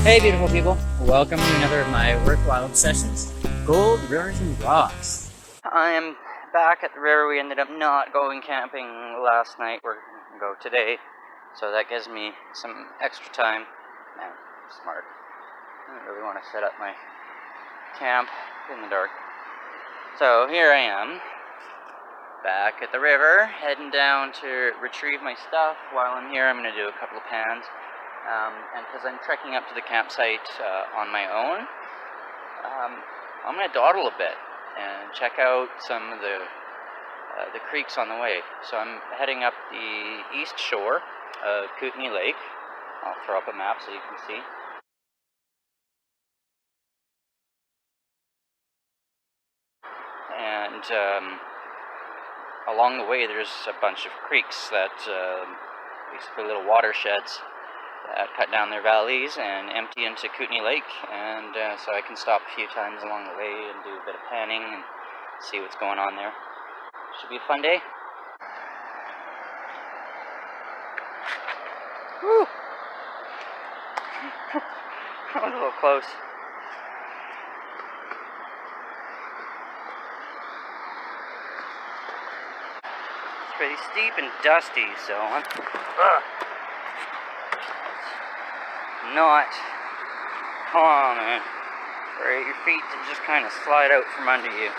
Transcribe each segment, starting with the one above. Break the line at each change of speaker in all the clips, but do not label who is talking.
Hey beautiful people, welcome to another of my worthwhile obsessions, gold, rivers, and rocks. I am back at the river. We ended up not going camping last night. We're going to go today, so that gives me some extra time. Man, smart. I don't really want to set up my camp in the dark. So here I am, back at the river, heading down to retrieve my stuff. While I'm here, I'm going to do a couple of pans. And because I'm trekking up to the campsite on my own, I'm going to dawdle a bit and check out some of the creeks on the way. So I'm heading up the east shore of Kootenay Lake. I'll throw up a map so you can see. And along the way there's a bunch of creeks that basically little watersheds cut down their valleys and empty into Kootenay Lake, and so I can stop a few times along the way and do a bit of panning and see what's going on there. Should be a fun day. Woo! That was a little close. It's pretty steep and dusty, so not common for your feet to just kind of slide out from under you.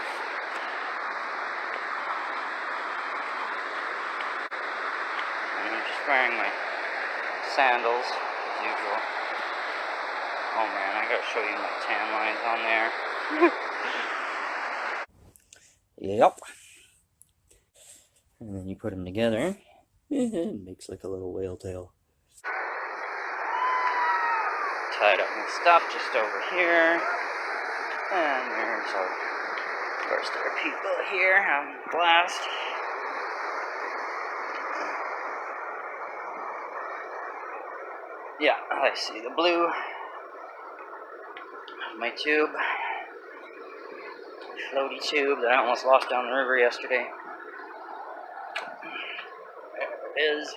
And I'm just wearing my sandals as usual. Oh man, I gotta show you my tan lines on there. Yep. And then you put them together, it makes like a little whale tail. Tied up my stuff just over here, and there's of course there are people here having a blast. Yeah, I see the blue of my tube, floaty tube that I almost lost down the river yesterday. There it is.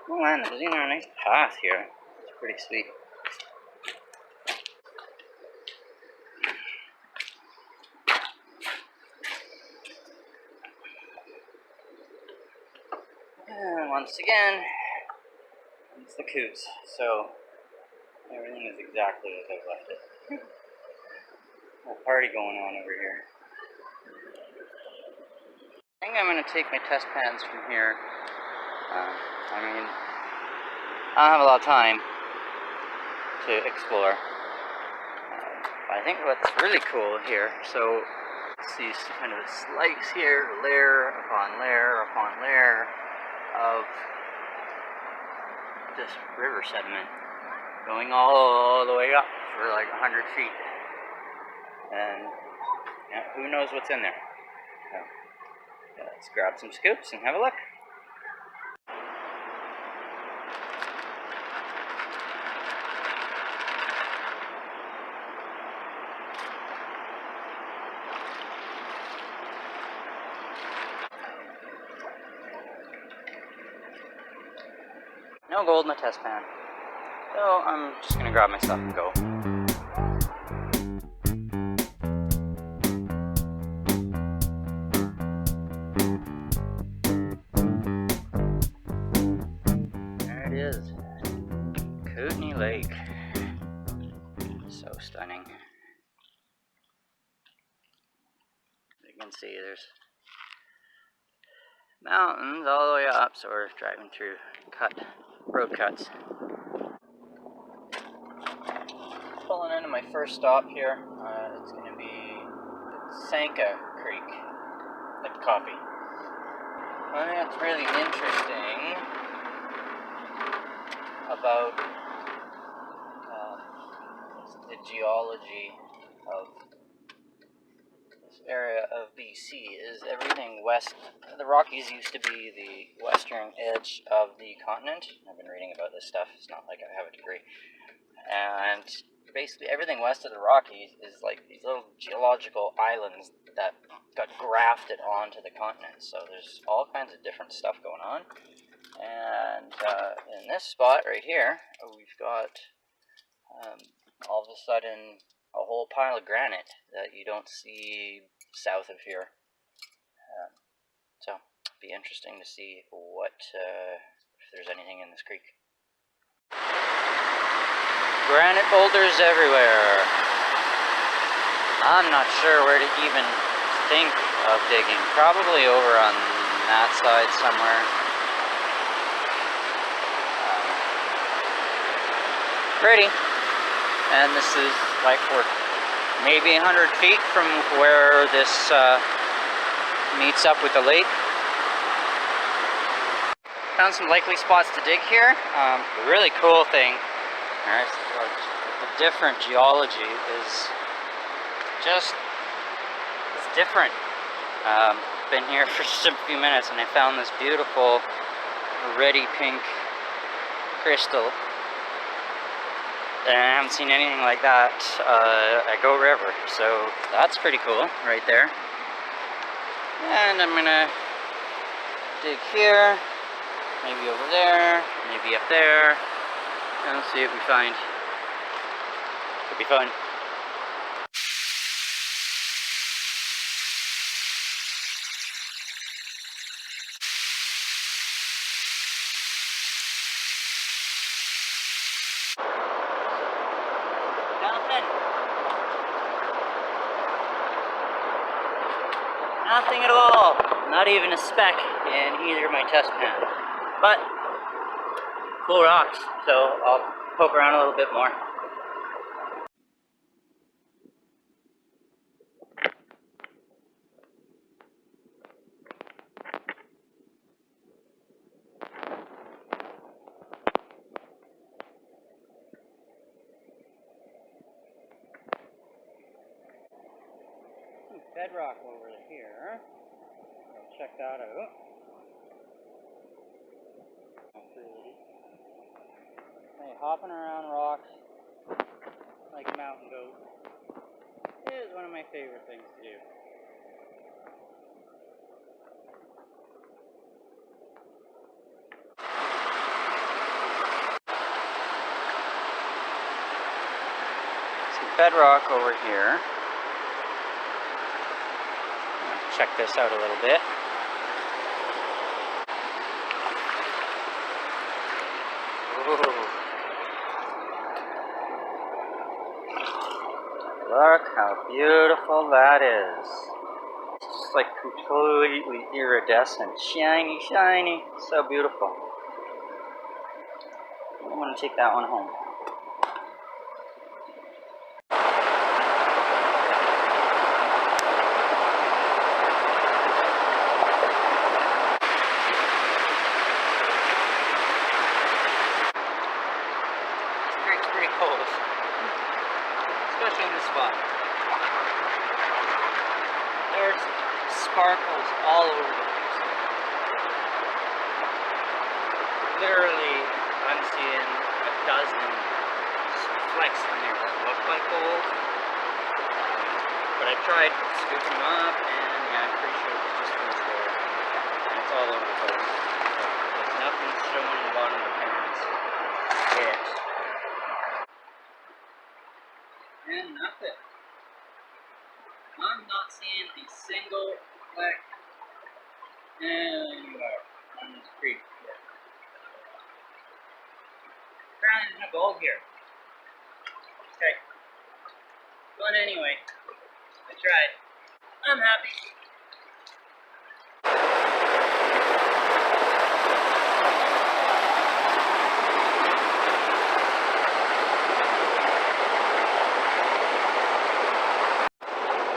Oh man, there's even a nice path here. It's pretty sweet. And once again, it's the coots, so everything is exactly as I've left it. A party going on over here. I think I'm going to take my test pans from here. I mean, I don't have a lot of time to explore. I think what's really cool here, so see kind of a slice here, layer upon layer upon layer of this river sediment going all the way up for like 100 feet. And yeah, who knows what's in there. So, let's grab some scoops and have a look. No gold in the test pan. So I'm just gonna grab my stuff and go. There it is. Kootenay Lake. So stunning. You can see there's mountains all the way up, so we're driving through road cuts. Pulling into my first stop here. It's going to be Sanka Creek, like coffee. What's really interesting about the geology of this area of BC is everything west. The Rockies used to be the western edge of the continent. I've been reading about this stuff. It's not like I have a degree. And basically everything west of the Rockies is like these little geological islands that got grafted onto the continent. So there's all kinds of different stuff going on. And in this spot right here, we've got all of a sudden a whole pile of granite that you don't see south of here. So it'll be interesting to see what if there's anything in this creek. Granite boulders everywhere. I'm not sure where to even think of digging. Probably over on that side somewhere. Pretty. And this is like we're maybe 100 feet from where this meets up with the lake. Found some likely spots to dig here. The really cool thing, the different geology is just, it's different. Been here for just a few minutes and I found this beautiful reddy pink crystal. And I haven't seen anything like that at Goat River, so that's pretty cool right there. And I'm gonna dig here, maybe over there, maybe up there, and let's see what we find. Could be fun. Nothing at all. Not even a speck in either of my test pans. But cool rocks, so I'll poke around a little bit more. Bedrock over here. I'll check that out. Hey, hopping around rocks like a mountain goat is one of my favorite things to do. Some bedrock over here. Check this out a little bit. Ooh. Look how beautiful that is. It's just like completely iridescent. Shiny, shiny. So beautiful. I want to take that one home. Especially in this spot. There's sparkles all over the place. Literally, I'm seeing a dozen flecks in there that look like gold. But I tried scooping them up, and yeah, I'm pretty sure it's just from gold. And it's all over the place. There's nothing showing in the bottom of the pans yet. And nothing. I'm not seeing a single fleck anywhere on this creek here. Apparently there's no gold here. Okay. But anyway, I tried. I'm happy.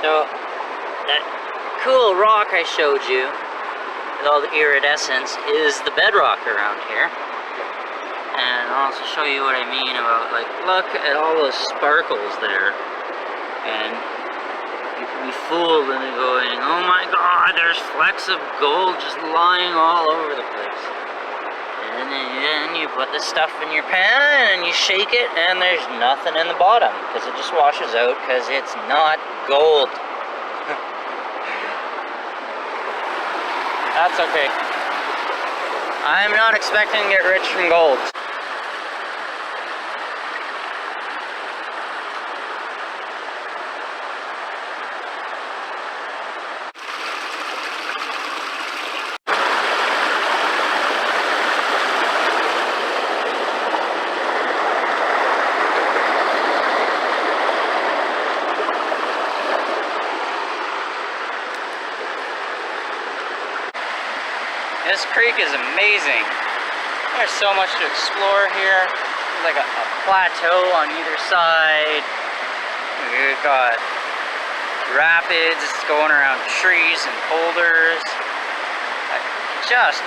So, that cool rock I showed you, with all the iridescence, is the bedrock around here. And I'll also show you what I mean about, like, look at all those sparkles there. And you can be fooled into going, oh my god, there's flecks of gold just lying all over the place. And then you put this stuff in your pan and you shake it and there's nothing in the bottom because it just washes out because it's not gold. That's okay. I'm not expecting to get rich from gold. This creek is amazing. There's so much to explore here. There's like a plateau on either side. We've got rapids going around trees and boulders. Just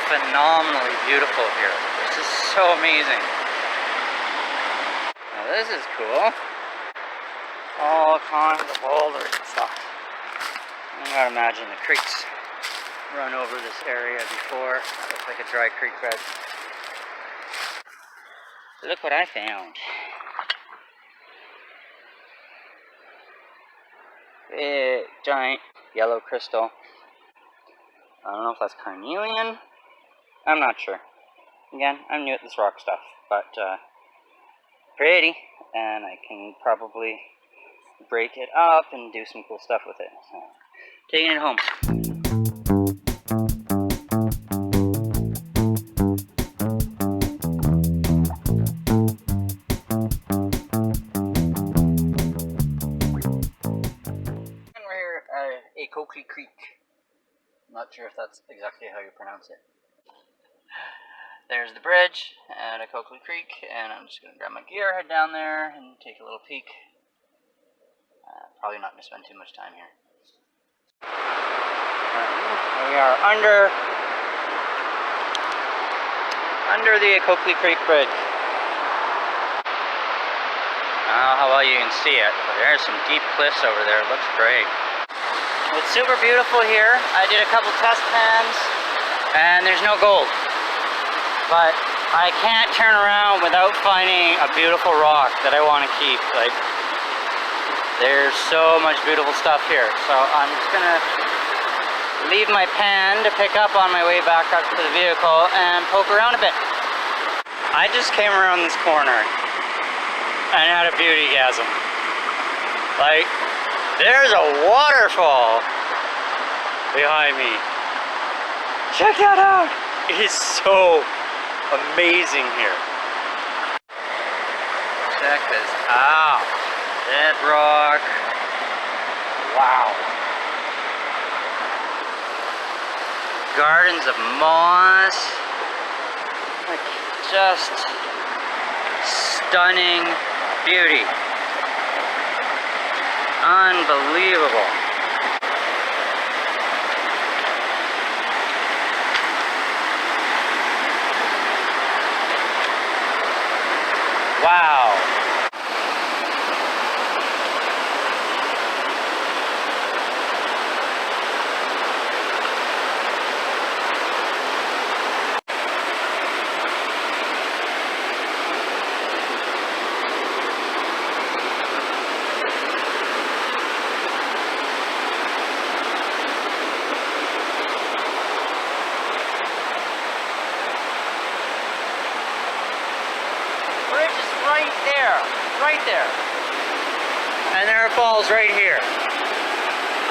phenomenally beautiful here. This is so amazing. Now this is cool. All kinds of boulders and stuff. I gotta imagine the creeks run over this area before. It looks like a dry creek bed. Look what I found. Big, giant yellow crystal. I don't know if that's carnelian. I'm not sure. Again, I'm new at this rock stuff, but pretty, and I can probably break it up and do some cool stuff with it. So, taking it home. And we're here at Oakley Creek. I'm not sure if that's exactly how you pronounce it. There's the bridge at Oakley Creek, and I'm just going to grab my gear, head down there, and take a little peek. Probably not going to spend too much time here. We are under the Oakley Creek Bridge. I don't know how well you can see it, but there's some deep cliffs over there. It looks great. It's super beautiful here. I did a couple test pans, and there's no gold. But I can't turn around without finding a beautiful rock that I want to keep. Like, there's so much beautiful stuff here. So I'm just gonna leave my pan to pick up on my way back up to the vehicle and poke around a bit. I just came around this corner and had a beautygasm. Like, there's a waterfall behind me. Check that out. It is so amazing here. Check this out. That rock. Wow. Gardens of moss. Like, just stunning beauty. Unbelievable. Wow. Right there. And there are falls right here.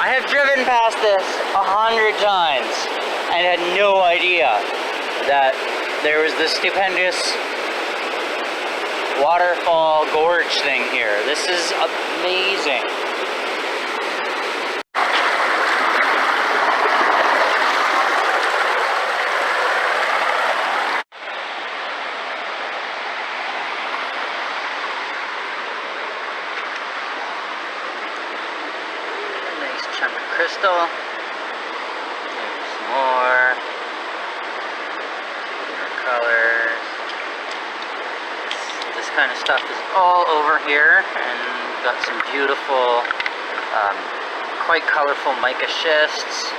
I have driven past this 100 times and had no idea that there was this stupendous waterfall gorge thing here. This is amazing. Crystal. There's more colors. This kind of stuff is all over here, and we've got some beautiful, quite colorful mica schists.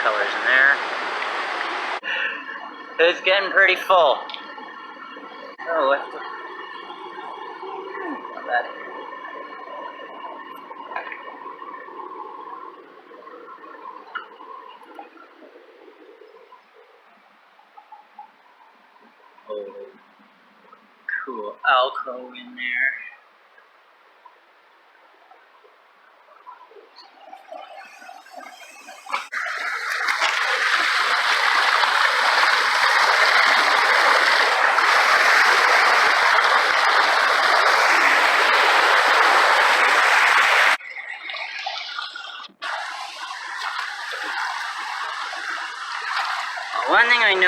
Colors in there. It's getting pretty full. Oh, what's not bad. Oh, cool alcove in there.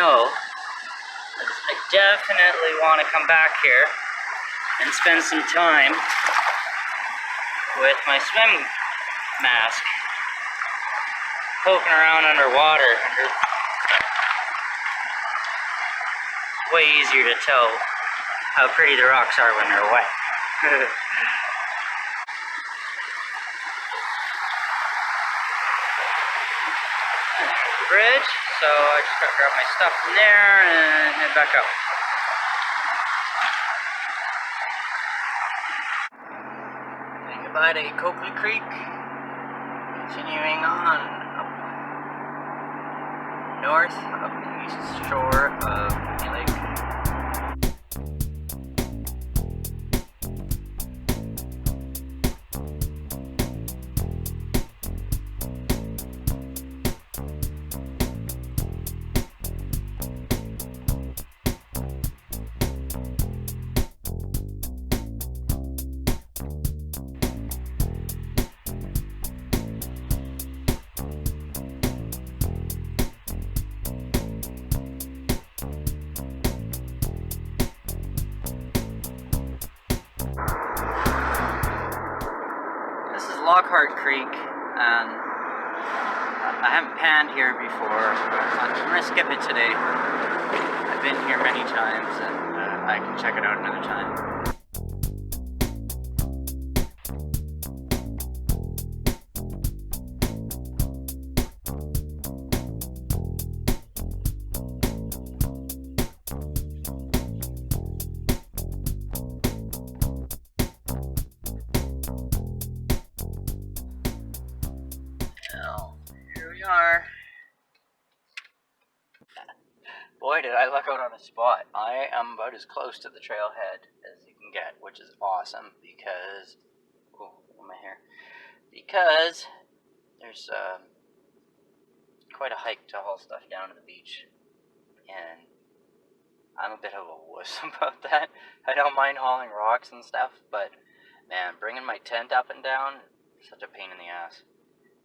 know, I definitely want to come back here and spend some time with my swim mask, poking around underwater. Way easier to tell how pretty the rocks are when they're wet. Bridge, so I just gotta grab my stuff from there and head back up. Saying goodbye to Oakley Creek, continuing on up north up the east shore of Kootenay Lake. Lockhart Creek, and I haven't panned here before, but I'm going to skip it today. I've been here many times, and I can check it out another time. Are. Boy, did I luck out on a spot. I am about as close to the trailhead as you can get, which is awesome because, my hair, because there's quite a hike to haul stuff down to the beach, and I'm a bit of a wuss about that. I don't mind hauling rocks and stuff, but man, bringing my tent up and down is such a pain in the ass.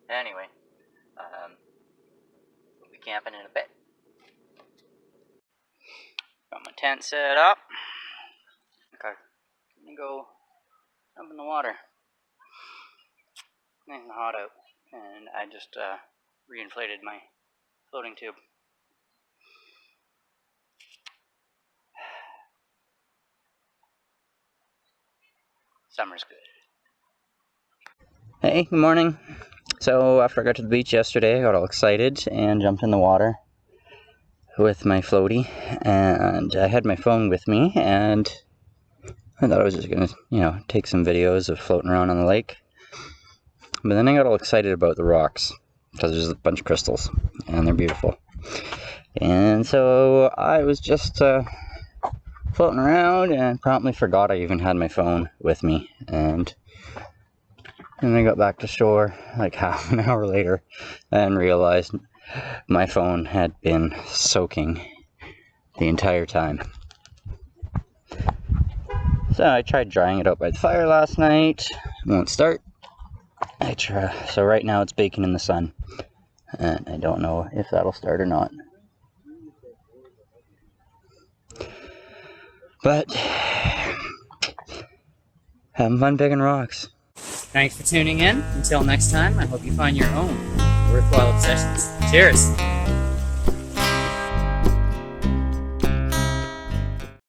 Anyway. We'll be camping in a bit. Got my tent set up. Okay, I'm gonna go jump in the water. Nice and hot out, and I just reinflated my floating tube. Summer's good. Hey, good morning. So after I got to the beach yesterday, I got all excited and jumped in the water with my floaty, and I had my phone with me, and I thought I was just gonna, take some videos of floating around on the lake. But then I got all excited about the rocks because there's a bunch of crystals and they're beautiful. And so I was just floating around and promptly forgot I even had my phone with me, and I got back to shore like half an hour later and realized my phone had been soaking the entire time. So I tried drying it out by the fire last night. It won't start. So right now it's baking in the sun, and I don't know if that'll start or not. But having fun picking rocks. Thanks for tuning in. Until next time, I hope you find your own worthwhile obsessions. Cheers!